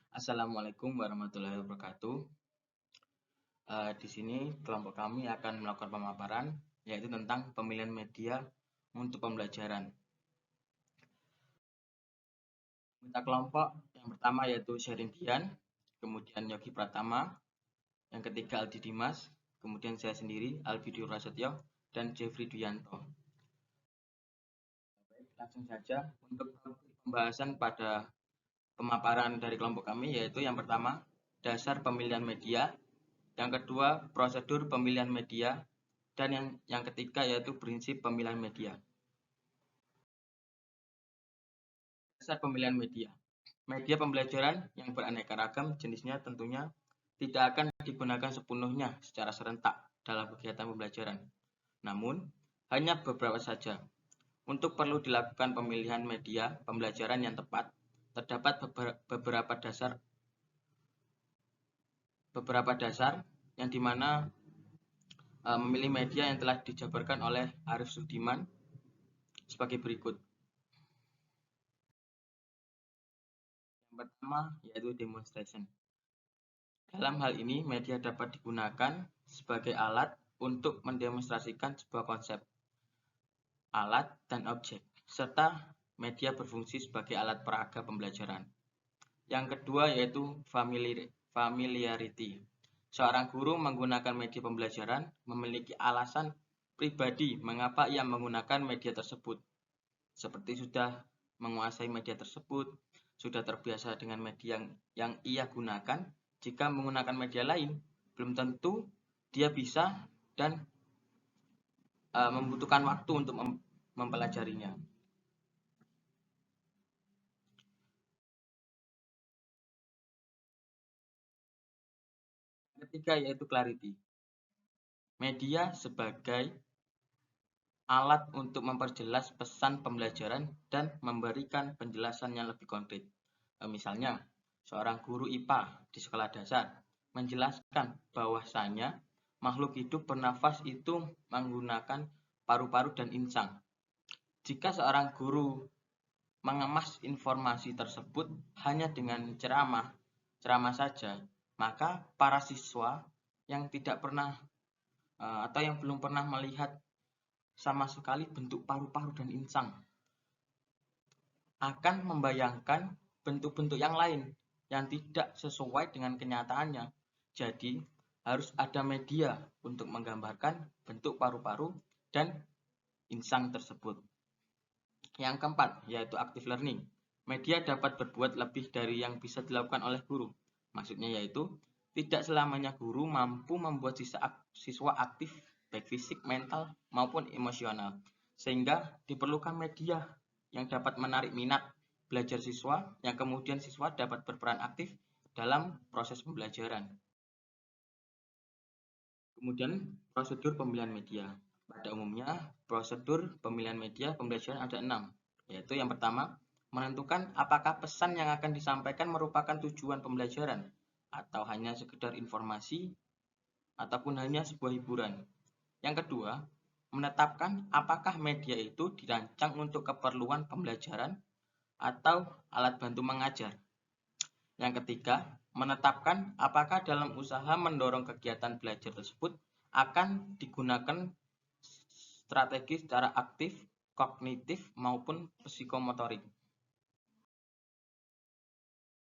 Assalamualaikum warahmatullahi wabarakatuh. Di sini kelompok kami akan melakukan pemaparan, yaitu tentang pemilihan media untuk pembelajaran. Anggota kelompok yang pertama yaitu Sherin Dian, kemudian Yogi Pratama, yang ketiga Aldi Dimas, kemudian saya sendiri Albidio Prasetyo, dan Jeffrey Duyanto. Baik, langsung saja untuk pembahasan pada pemaparan dari kelompok kami, yaitu yang pertama dasar pemilihan media, yang kedua prosedur pemilihan media, dan yang ketiga yaitu prinsip pemilihan media. Dasar pemilihan media. Media pembelajaran yang beraneka ragam jenisnya tentunya tidak akan digunakan sepenuhnya secara serentak dalam kegiatan pembelajaran. Namun, hanya beberapa saja. Untuk perlu dilakukan pemilihan media pembelajaran yang tepat, terdapat beberapa dasar yang dimana memilih media yang telah dijabarkan oleh Arif Sudiman sebagai berikut. Yang pertama yaitu demonstration. Dalam hal ini, media dapat digunakan sebagai alat untuk mendemonstrasikan sebuah konsep, alat, dan objek, serta media berfungsi sebagai alat peraga pembelajaran. Yang kedua yaitu familiarity. Seorang guru menggunakan media pembelajaran memiliki alasan pribadi mengapa ia menggunakan media tersebut. Seperti sudah menguasai media tersebut, sudah terbiasa dengan media yang ia gunakan. Jika menggunakan media lain, belum tentu dia bisa dan membutuhkan waktu untuk mempelajarinya. Ketiga yaitu clarity. Media sebagai alat untuk memperjelas pesan pembelajaran dan memberikan penjelasan yang lebih konkret. Misalnya, seorang guru IPA di sekolah dasar menjelaskan bahwasanya makhluk hidup bernafas itu menggunakan paru-paru dan insang. Jika seorang guru mengemas informasi tersebut hanya dengan ceramah saja, maka para siswa yang tidak pernah atau yang belum pernah melihat sama sekali bentuk paru-paru dan insang akan membayangkan bentuk-bentuk yang lain yang tidak sesuai dengan kenyataannya. Jadi, harus ada media untuk menggambarkan bentuk paru-paru dan insang tersebut. Yang keempat, yaitu active learning. Media dapat berbuat lebih dari yang bisa dilakukan oleh guru. Maksudnya yaitu, tidak selamanya guru mampu membuat siswa aktif, baik fisik, mental, maupun emosional. Sehingga diperlukan media yang dapat menarik minat belajar siswa, yang kemudian siswa dapat berperan aktif dalam proses pembelajaran. Kemudian, prosedur pemilihan media. Pada umumnya, prosedur pemilihan media pembelajaran ada 6, yaitu yang pertama, menentukan apakah pesan yang akan disampaikan merupakan tujuan pembelajaran, atau hanya sekedar informasi, ataupun hanya sebuah hiburan. Yang kedua, menetapkan apakah media itu dirancang untuk keperluan pembelajaran atau alat bantu mengajar. Yang ketiga, menetapkan apakah dalam usaha mendorong kegiatan belajar tersebut akan digunakan strategi secara aktif, kognitif, maupun psikomotorik.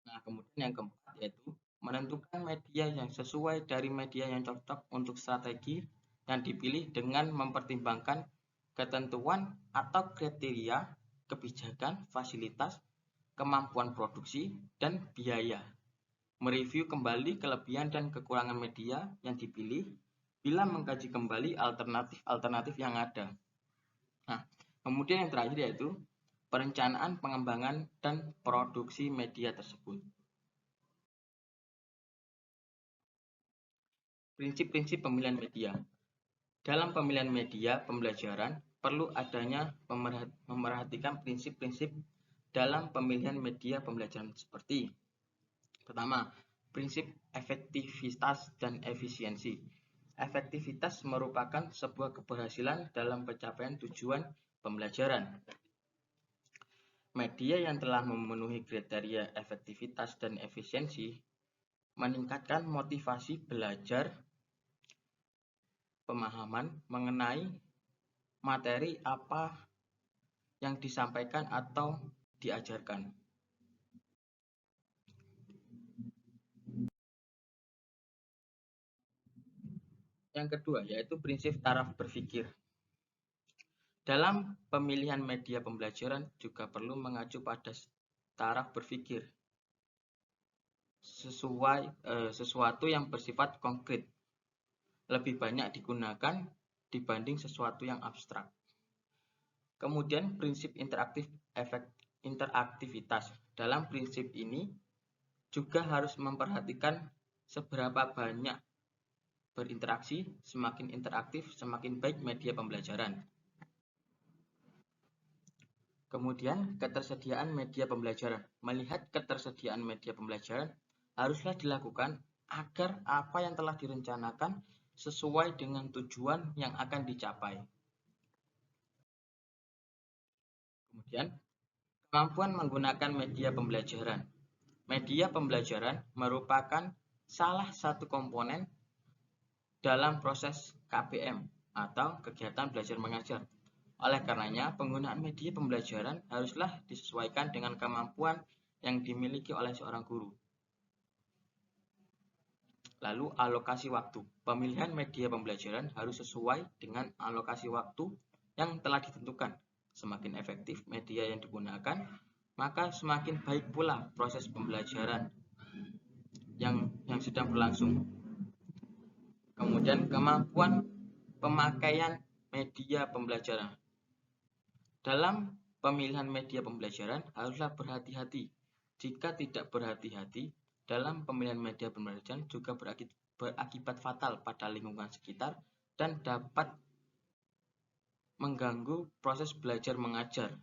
Nah, kemudian yang keempat yaitu menentukan media yang sesuai dari media yang cocok untuk strategi yang dipilih dengan mempertimbangkan ketentuan atau kriteria, kebijakan, fasilitas, kemampuan produksi, dan biaya. Mereview kembali kelebihan dan kekurangan media yang dipilih bila mengkaji kembali alternatif yang ada. Nah, kemudian yang terakhir yaitu perencanaan pengembangan dan produksi media tersebut. Prinsip-prinsip pemilihan media. Dalam pemilihan media pembelajaran perlu adanya memerhatikan prinsip-prinsip dalam pemilihan media pembelajaran seperti: pertama, prinsip efektivitas dan efisiensi. Efektivitas merupakan sebuah keberhasilan dalam pencapaian tujuan pembelajaran. Media yang telah memenuhi kriteria efektivitas dan efisiensi meningkatkan motivasi belajar, pemahaman mengenai materi apa yang disampaikan atau diajarkan. Yang kedua yaitu prinsip taraf berpikir. Dalam pemilihan media pembelajaran juga perlu mengacu pada taraf berpikir sesuatu yang bersifat konkret lebih banyak digunakan dibanding sesuatu yang abstrak. Kemudian prinsip interaktivitas. Dalam prinsip ini juga harus memperhatikan seberapa banyak berinteraksi, semakin interaktif, semakin baik media pembelajaran. Kemudian, ketersediaan media pembelajaran. Melihat ketersediaan media pembelajaran haruslah dilakukan agar apa yang telah direncanakan sesuai dengan tujuan yang akan dicapai. Kemudian, kemampuan menggunakan media pembelajaran. Media pembelajaran merupakan salah satu komponen dalam proses KBM atau kegiatan belajar mengajar. Oleh karenanya, penggunaan media pembelajaran haruslah disesuaikan dengan kemampuan yang dimiliki oleh seorang guru. Lalu, alokasi waktu. Pemilihan media pembelajaran harus sesuai dengan alokasi waktu yang telah ditentukan. Semakin efektif media yang digunakan, maka semakin baik pula proses pembelajaran yang sedang berlangsung. Kemudian kemampuan pemakaian media pembelajaran. Dalam pemilihan media pembelajaran haruslah berhati-hati. Jika tidak berhati-hati, dalam pemilihan media pembelajaran juga berakibat fatal pada lingkungan sekitar dan dapat mengganggu proses belajar mengajar.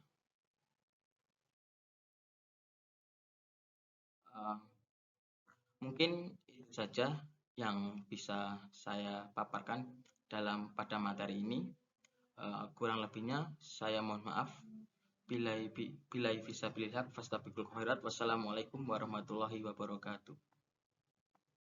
Mungkin itu saja yang bisa saya paparkan pada materi ini. Kurang lebihnya saya mohon maaf. Billahi fisabilillah fastabiqul khairat. Wassalamualaikum warahmatullahi wabarakatuh.